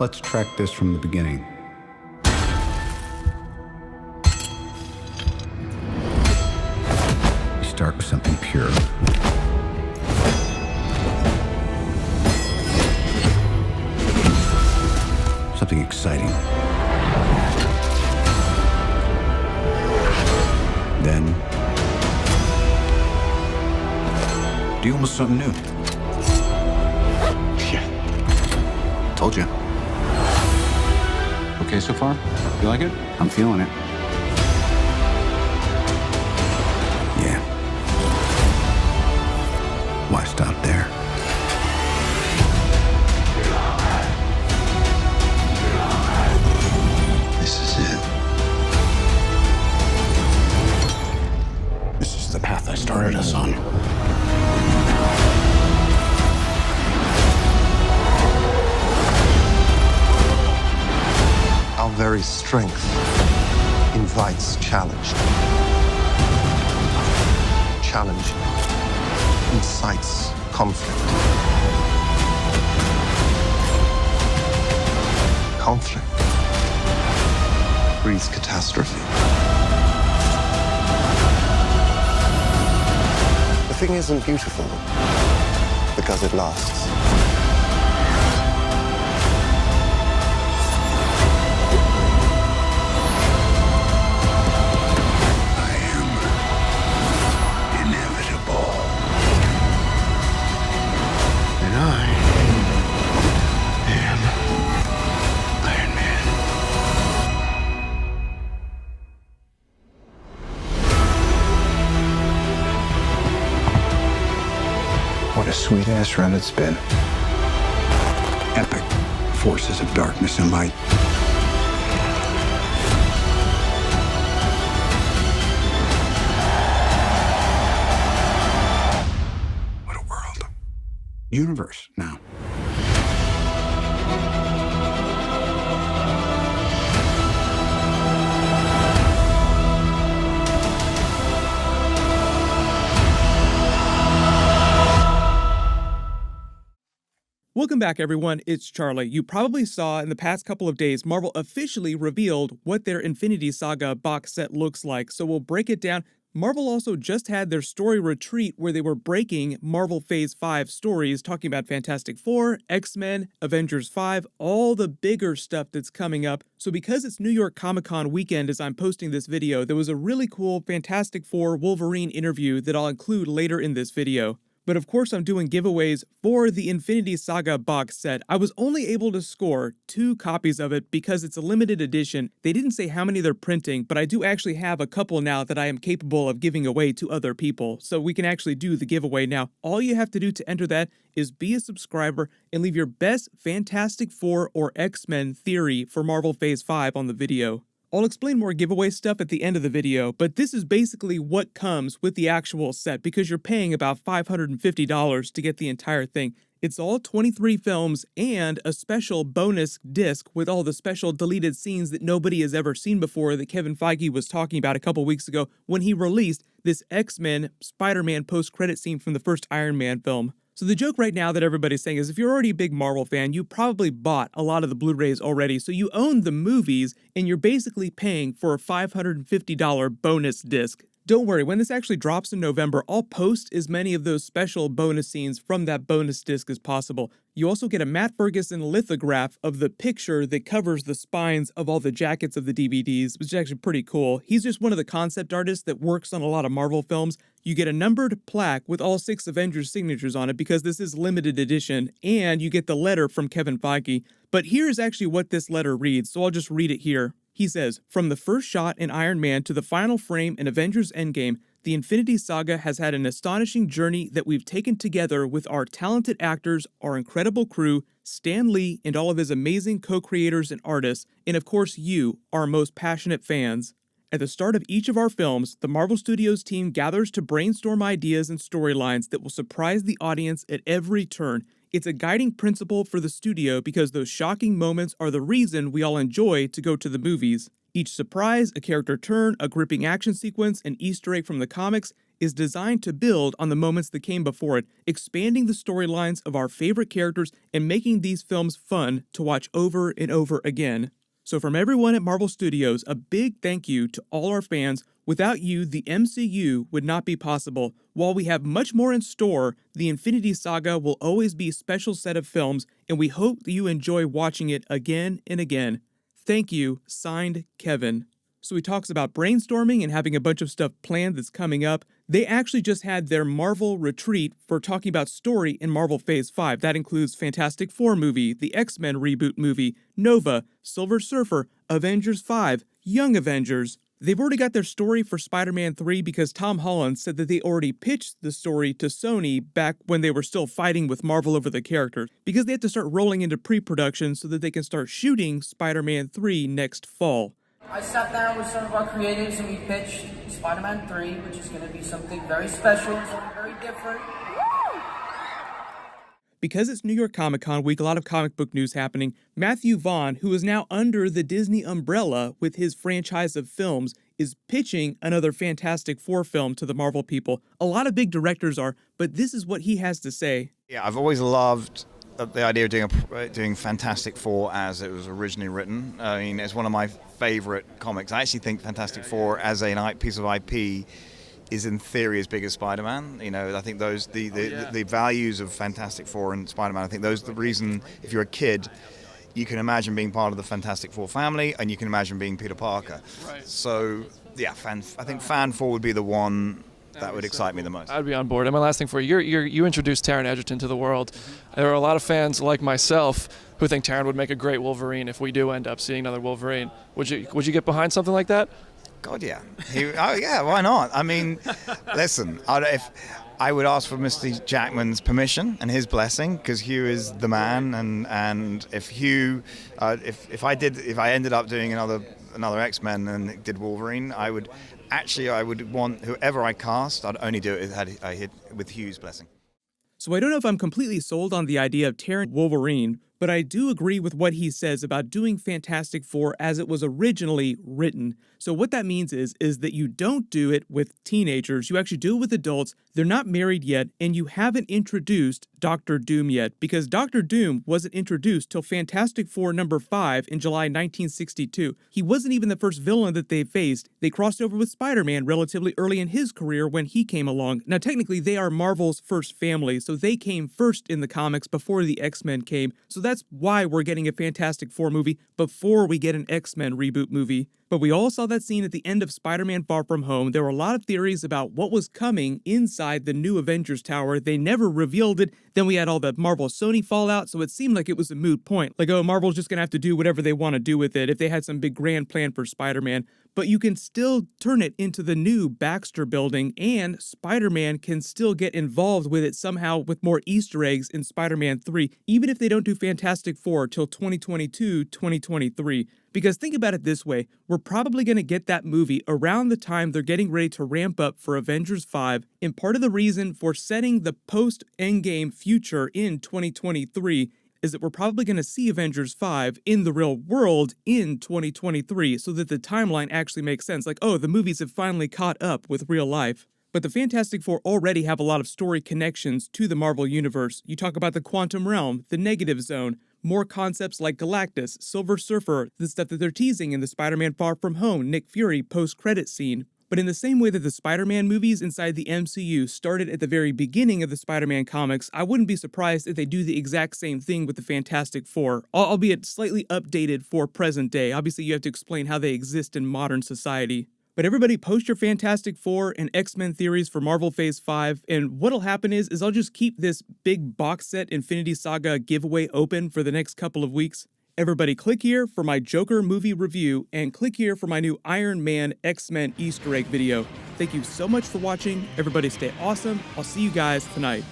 Let's track this from the beginning. We start with something pure. Something exciting. Then, deal with something new. Yeah. Told you. Okay so far? You like it? I'm feeling it. Yeah. Why stop there? This is it. This is the path I started us on. Our very strength invites challenge. Challenge incites conflict. Conflict breeds catastrophe. The thing isn't beautiful because it lasts. What a sweet-ass run it's been. Epic. Forces of darkness and light. What a world. Universe, now. Welcome back, everyone. It's Charlie. You probably saw in the past couple of days, Marvel officially revealed what their Infinity Saga box set looks like, so we'll break it down. Marvel also just had their story retreat where they were breaking Marvel Phase 5 stories, talking about Fantastic Four, X-Men, Avengers 5, all the bigger stuff that's coming up. So because it's New York Comic-Con weekend as I'm posting this video, there was a really cool Fantastic Four Wolverine interview that I'll include later in this video. But of course I'm doing giveaways for the Infinity Saga box set. I was only able to score 2 copies of it because it's a limited edition. They didn't say how many they're printing, but I do actually have a couple now that I am capable of giving away to other people. So we can actually do the giveaway now. All you have to do to enter that is be a subscriber and leave your best Fantastic Four or X-Men theory for Marvel Phase 5 on the video. I'll explain more giveaway stuff at the end of the video, but this is basically what comes with the actual set because you're paying about $550 to get the entire thing. It's all 23 films and a special bonus disc with all the special deleted scenes that nobody has ever seen before that Kevin Feige was talking about a couple weeks ago when he released this X-Men Spider-Man post-credit scene from the first Iron Man film. So the joke right now that everybody's saying is if you're already a big Marvel fan, you probably bought a lot of the Blu-rays already, so you own the movies and you're basically paying for a $550 bonus disc. Don't worry, when this actually drops in November, I'll post as many of those special bonus scenes from that bonus disc as possible. You also get a Matt Ferguson lithograph of the picture that covers the spines of all the jackets of the DVDs, which is actually pretty cool. He's just one of the concept artists that works on a lot of Marvel films. You get a numbered plaque with all 6 Avengers signatures on it because this is limited edition, and you get the letter from Kevin Feige. But here's actually what this letter reads, so I'll just read it here. He says, "From the first shot in Iron Man to the final frame in Avengers Endgame, the Infinity Saga has had an astonishing journey that we've taken together with our talented actors, our incredible crew, Stan Lee and all of his amazing co-creators and artists, and of course you, our most passionate fans. At the start of each of our films, the Marvel Studios team gathers to brainstorm ideas and storylines that will surprise the audience at every turn. It's a guiding principle for the studio because those shocking moments are the reason we all enjoy to go to the movies. Each surprise, a character turn, a gripping action sequence, an Easter egg from the comics, is designed to build on the moments that came before it, expanding the storylines of our favorite characters and making these films fun to watch over and over again. So from everyone at Marvel Studios, a big thank you to all our fans. Without you, the MCU would not be possible. While we have much more in store, the Infinity Saga will always be a special set of films, and we hope that you enjoy watching it again and again. Thank you, signed Kevin. So he talks about brainstorming and having a bunch of stuff planned that's coming up. They actually just had their Marvel retreat for talking about story in Marvel Phase 5. That includes Fantastic Four movie, the X-Men reboot movie, Nova, Silver Surfer, Avengers 5, Young Avengers. They've already got their story for Spider-Man 3 because Tom Holland said that they already pitched the story to Sony back when they were still fighting with Marvel over the character, because they had to start rolling into pre-production so that they can start shooting Spider-Man 3 next fall. I sat down with some of our creatives and we pitched Spider-Man 3, which is going to be something very special, something very different. Because it's New York Comic Con week, a lot of comic book news happening. Matthew Vaughn, who is now under the Disney umbrella with his franchise of films, is pitching another Fantastic Four film to the Marvel people. A lot of big directors are, but this is what he has to say. Yeah, I've always loved the idea of doing Fantastic Four as it was originally written. I mean, it's one of my favorite comics. I actually think Fantastic Four as a piece of IP is in theory as big as Spider-Man. You know, I think the values of Fantastic Four and Spider-Man, I think those are the reason, if you're a kid, you can imagine being part of the Fantastic Four family and you can imagine being Peter Parker. Right. So, yeah, I think Fan 4 would be the one that would excite me the most. I'd be on board. And my last thing for you, you introduced Taron Egerton to the world. There are a lot of fans like myself who think Taron would make a great Wolverine if we do end up seeing another Wolverine. Would you get behind something like that? God, yeah. Yeah, why not? I mean, listen, if I would ask for Mr. Jackman's permission and his blessing, because Hugh is the man, and if Hugh, if I ended up doing another X-Men and did Wolverine, I would want whoever I cast, I'd only do it with Hugh's blessing. So I don't know if I'm completely sold on the idea of Taron Wolverine, but I do agree with what he says about doing Fantastic Four as it was originally written. So what that means is that you don't do it with teenagers, you actually do it with adults, they're not married yet, and you haven't introduced Doctor Doom yet, because Doctor Doom wasn't introduced till Fantastic Four number 5 in July 1962. He wasn't even the first villain that they faced. They crossed over with Spider-Man relatively early in his career when he came along. Now technically they are Marvel's first family, so they came first in the comics before the X-Men came, so that's why we're getting a Fantastic Four movie before we get an X-Men reboot movie. But we all saw that scene at the end of Spider-Man Far From Home. There were a lot of theories about what was coming inside the new Avengers Tower. They never revealed it. Then we had all the Marvel-Sony fallout, so it seemed like it was a moot point. Like, oh, Marvel's just gonna have to do whatever they want to do with it if they had some big grand plan for Spider-Man. But you can still turn it into the new Baxter building, and Spider-Man can still get involved with it somehow with more Easter eggs in Spider-Man 3, even if they don't do Fantastic Four till 2022, 2023. Because think about it this way, we're probably going to get that movie around the time they're getting ready to ramp up for Avengers 5, and part of the reason for setting the post-Endgame future in 2023 is that we're probably going to see Avengers 5 in the real world in 2023, so that the timeline actually makes sense. Like, oh, the movies have finally caught up with real life. But the Fantastic Four already have a lot of story connections to the Marvel Universe. You talk about the Quantum Realm, the Negative Zone, more concepts like Galactus, Silver Surfer, the stuff that they're teasing in the Spider-Man Far From Home, Nick Fury post-credit scene. But in the same way that the Spider-Man movies inside the MCU started at the very beginning of the Spider-Man comics, I wouldn't be surprised if they do the exact same thing with the Fantastic Four, albeit slightly updated for present day. Obviously, you have to explain how they exist in modern society. But everybody post your Fantastic Four and X-Men theories for Marvel Phase 5, and what'll happen is I'll just keep this big box set Infinity Saga giveaway open for the next couple of weeks. Everybody click here for my Joker movie review, and click here for my new Iron Man X-Men Easter egg video. Thank you so much for watching. Everybody stay awesome. I'll see you guys tonight.